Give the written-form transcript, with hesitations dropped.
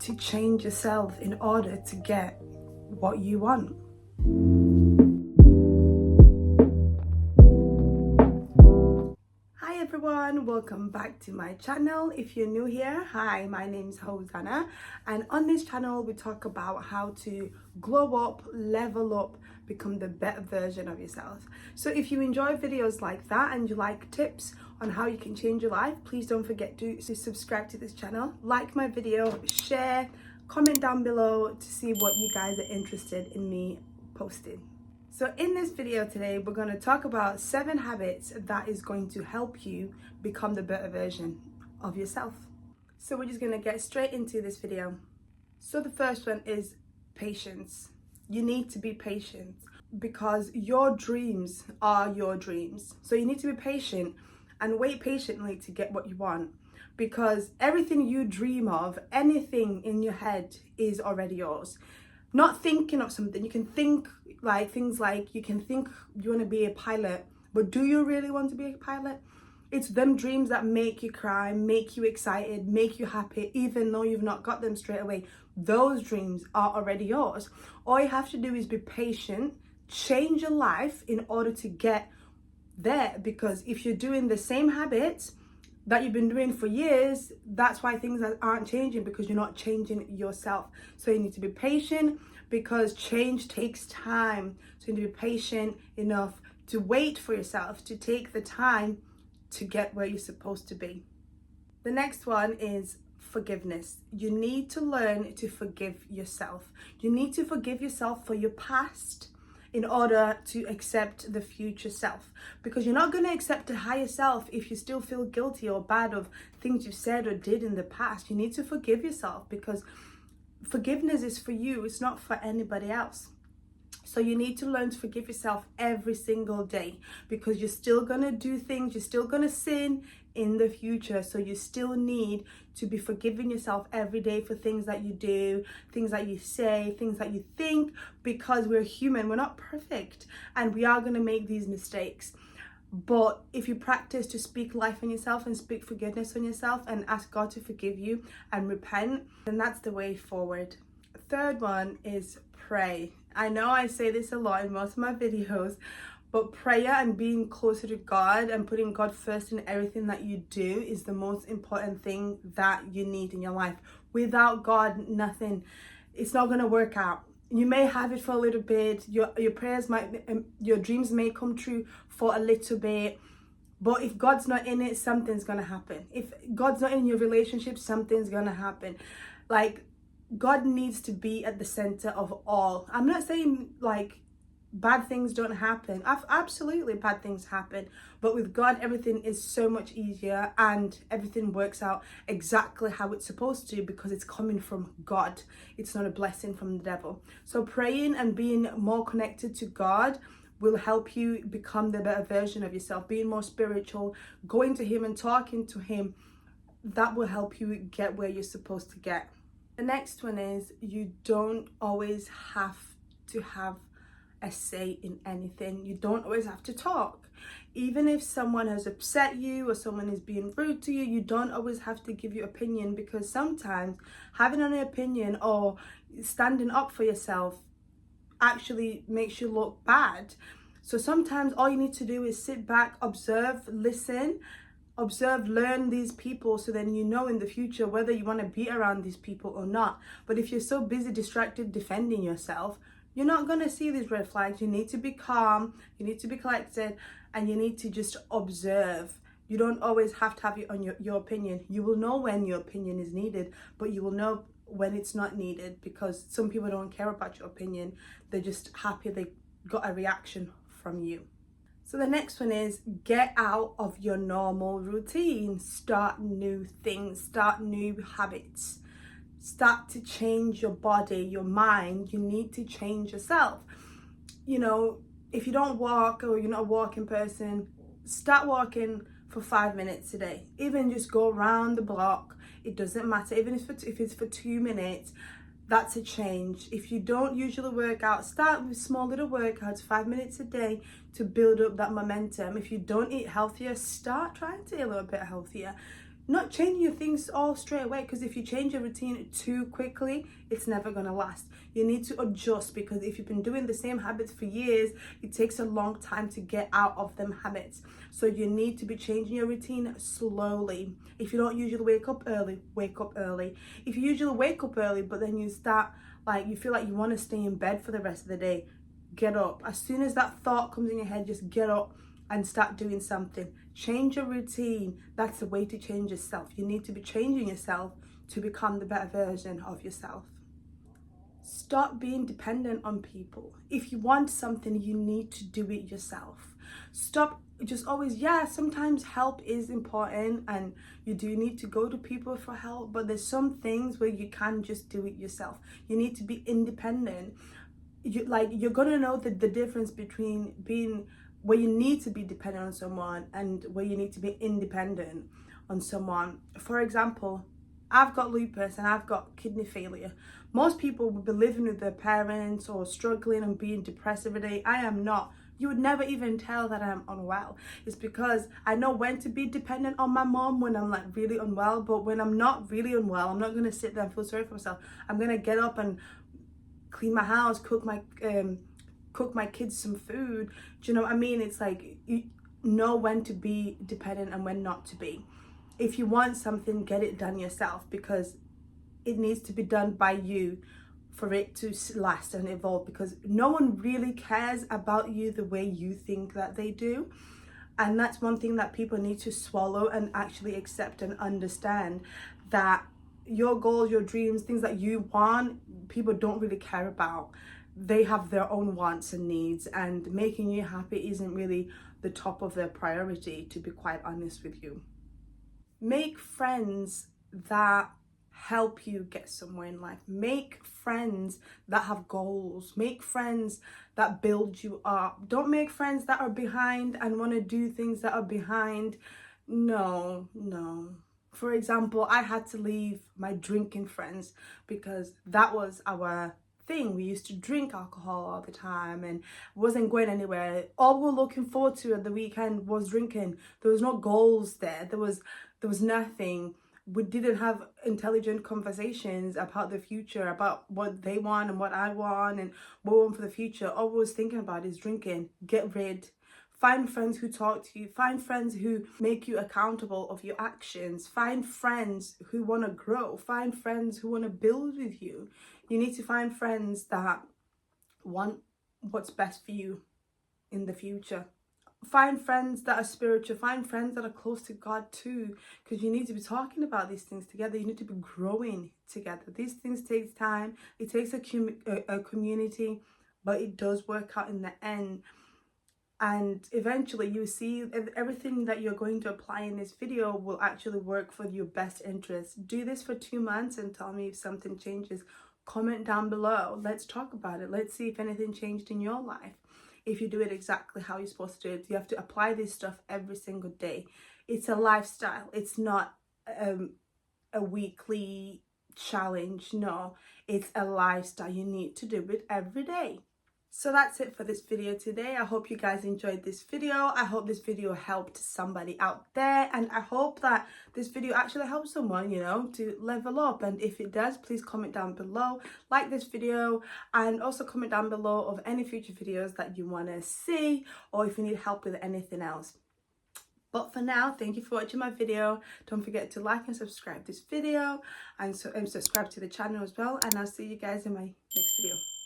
to change yourself in order to get what you want. Hi everyone, welcome back to my channel. If you're new here, hi, my name's Hosanna, and on this channel we talk about how to glow up, level up, become the better version of yourself. So if you enjoy videos like that and you like tips on how you can change your life, please don't forget to subscribe to this channel, like my video, share, comment down below to see what you guys are interested in me posting. So in this video today, we're going to talk about 7 habits that is going to help you become the better version of yourself. So we're just going to get straight into this video. So the first one is patience. You need to be patient because your dreams are your dreams. So you need to be patient and wait patiently to get what you want, because everything you dream of, anything in your head is already yours. Not thinking of something, you can think like things like you can think you want to be a pilot, but do you really want to be a pilot? It's them dreams that make you cry, make you excited, make you happy, even though you've not got them straight away. Those dreams are already yours. All you have to do is be patient, change your life in order to get there, because if you're doing the same habits that you've been doing for years, that's why things aren't changing, because you're not changing yourself. So you need to be patient because change takes time. So you need to be patient enough to wait for yourself, to take the time to get where you're supposed to be. The next one is forgiveness. You need to learn to forgive yourself. You need to forgive yourself for your past in order to accept the future self, because you're not going to accept the higher self if you still feel guilty or bad of things you've said or did in the past. You need to forgive yourself, because forgiveness is for you, it's not for anybody else. So you need to learn to forgive yourself every single day, because you're still going to do things, you're still going to sin in the future. So you still need to be forgiving yourself every day for things that you do, things that you say, things that you think, because we're human, we're not perfect, and we are going to make these mistakes. But if you practice to speak life on yourself and speak forgiveness on yourself and ask God to forgive you and repent, then that's the way forward. Third one is pray. I know I say this a lot in most of my videos, but prayer and being closer to God and putting God first in everything that you do is the most important thing that you need in your life. Without God, nothing. It's not going to work out. You may have it for a little bit. Your prayers might, your dreams may come true for a little bit. But if God's not in it, something's going to happen. If God's not in your relationship, something's going to happen. Like, God needs to be at the center of all. I'm not saying like bad things don't happen. Absolutely bad things happen, but with God everything is so much easier and everything works out exactly how it's supposed to, because it's coming from God. It's not a blessing from the devil. So praying and being more connected to God will help you become the better version of yourself. Being more spiritual, going to him and talking to him, that will help you get where you're supposed to get. The next one is you don't always have to have a say in anything. You don't always have to talk. Even if someone has upset you or someone is being rude to you, you don't always have to give your opinion, because sometimes having an opinion or standing up for yourself actually makes you look bad. So sometimes all you need to do is sit back, observe, listen, learn these people, so then you know in the future whether you want to be around these people or not. But if you're so busy, distracted, defending yourself, you're not going to see these red flags. You need to be calm, you need to be collected, and you need to just observe. You don't always have to have your opinion. You will know when your opinion is needed, but you will know when it's not needed, because some people don't care about your opinion. They're just happy they got a reaction from you. So the next one is get out of your normal routine. Start new things, start new habits. Start to change your body, your mind. You need to change yourself. You know, if you don't walk or you're not a walking person, start walking for 5 minutes a day. Even just go around the block. It doesn't matter. Even if it's for 2 minutes, that's a change. If you don't usually work out, start with small little workouts, 5 minutes a day, to build up that momentum. If you don't eat healthier, start trying to eat a little bit healthier. not changing your things all straight away, because if you change your routine too quickly, it's never going to last. You need to adjust, because if you've been doing the same habits for years, it takes a long time to get out of them habits. So you need to be changing your routine slowly. If you don't usually wake up early, wake up early. If you usually wake up early but then you start, like, you feel like you want to stay in bed for the rest of the day, get up. As soon as that thought comes in your head, just get up and start doing something. Change your routine. That's the way to change yourself. You need to be changing yourself to become the better version of yourself. Stop being dependent on people. If you want something, you need to do it yourself. Stop just always, yeah, sometimes help is important and you do need to go to people for help, but there's some things where you can just do it yourself. You need to be independent. You're gonna know the difference between being where you need to be dependent on someone and where you need to be independent on someone. For example, I've got lupus and I've got kidney failure. Most people would be living with their parents or struggling and being depressed every day. I am not. You would never even tell that I'm unwell. It's because I know when to be dependent on my mom when I'm like really unwell, but when I'm not really unwell, I'm not gonna sit there and feel sorry for myself. I'm gonna get up and clean my house, cook my kids some food. Do you know what I mean? It's like, you know when to be dependent and when not to be. If you want something, get it done yourself, because it needs to be done by you for it to last and evolve, because no one really cares about you the way you think that they do. And that's one thing that people need to swallow and actually accept and understand, that your goals, your dreams, things that you want, people don't really care about. They have their own wants and needs, and making you happy isn't really the top of their priority, to be quite honest with you. Make friends that help you get somewhere in life. Make friends that have goals. Make friends that build you up. Don't make friends that are behind and want to do things that are behind. No. For example, I had to leave my drinking friends because that was our thing. We used to drink alcohol all the time and wasn't going anywhere. All we were looking forward to at the weekend was drinking. There was no goals there. There was nothing. We didn't have intelligent conversations about the future, about what they want and what I want and what we want for the future. All we was thinking about is drinking. Get rid. Find friends who talk to you. Find friends who make you accountable of your actions. Find friends who want to grow. Find friends who want to build with you. You need to find friends that want what's best for you in the future. Find friends that are spiritual. Find friends that are close to God too, because you need to be talking about these things together. You need to be growing together. These things take time. It takes a community, but it does work out in the end. And eventually you see everything that you're going to apply in this video will actually work for your best interest. Do this for 2 months and tell me if something changes. Comment down below. Let's talk about it. Let's see if anything changed in your life. If you do it exactly how you're supposed to do it. You have to apply this stuff every single day. It's a lifestyle. It's not a weekly challenge. No, it's a lifestyle. You need to do it every day. So that's it for this video today. I hope you guys enjoyed this video. I hope this video helped somebody out there, and I hope that this video actually helps someone, you know, to level up. And if it does, please comment down below, like this video, and also comment down below of any future videos that you want to see, or if you need help with anything else. But for now, thank you for watching my video. Don't forget to like and subscribe this video, and subscribe to the channel as well, and I'll see you guys in my next video.